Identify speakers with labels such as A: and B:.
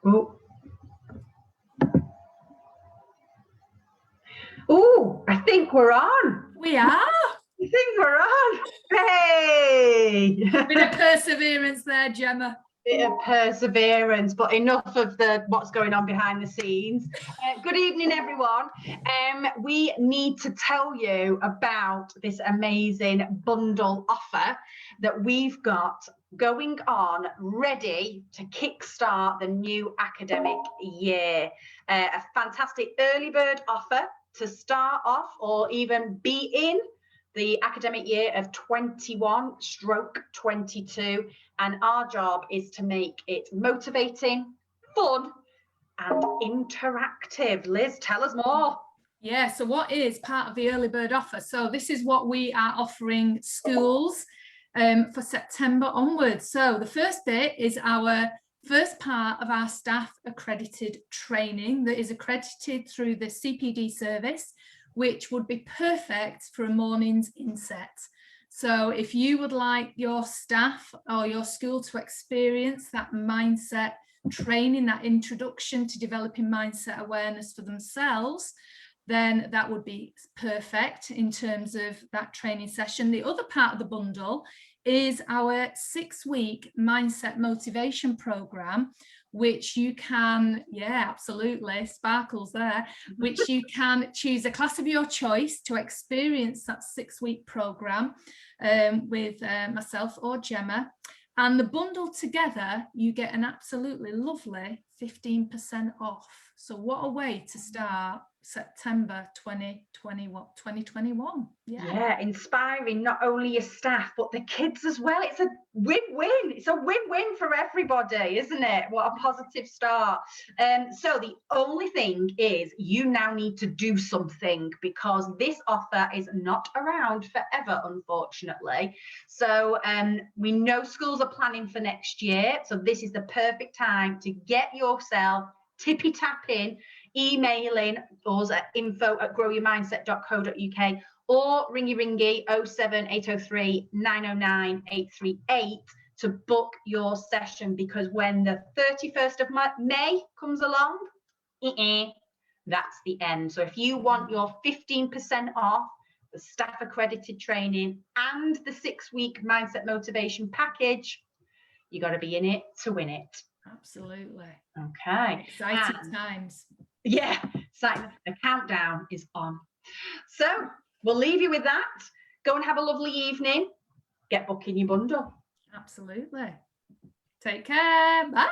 A: Oh, I think we're on.
B: We are.
A: I think we're on. Hey!
B: Bit of perseverance there, Gemma.
A: Bit of perseverance, but enough of what's going on behind the scenes. Good evening, everyone. We need to tell you about this amazing bundle offer that we've got going on, ready to kickstart the new academic year. A fantastic early bird offer to start off or even be in the academic year of 21/22, and our job is to make it motivating, fun and interactive. Liz, tell us more.
B: Yeah, so what is part of the early bird offer? So this is what we are offering schools for September onwards. So the first bit is our first part of our staff accredited training that is accredited through the CPD service, which would be perfect for a morning's INSET. So if you would like your staff or your school to experience that mindset training, that introduction to developing mindset awareness for themselves, then that would be perfect in terms of that training session. The other part of the bundle is our 6-week mindset motivation program, which you can, yeah, absolutely, sparkles there, which you can choose a class of your choice to experience that 6-week program with myself or Gemma. And the bundle together, you get an absolutely lovely 15% off. So what a way to start September 2021.
A: Yeah, inspiring not only your staff but the kids as well. It's a win-win. It's a win-win for everybody, isn't it? What a positive start. So the only thing is you now need to do something, because this offer is not around forever, unfortunately. So we know schools are planning for next year, so this is the perfect time to get yourself tippy-tapping, emailing us at info@growyourmindset.co.uk or ringy 07803 909 838 to book your session, because when the 31st of May comes along, that's the end. So if you want your 15% off the staff accredited training and the 6-week mindset motivation package, you got to be in it to win it.
B: Absolutely.
A: Okay.
B: Exciting times.
A: Yeah, the countdown is on. So we'll leave you with that. Go and have a lovely evening. Get booking your bundle.
B: Absolutely. Take care. Bye.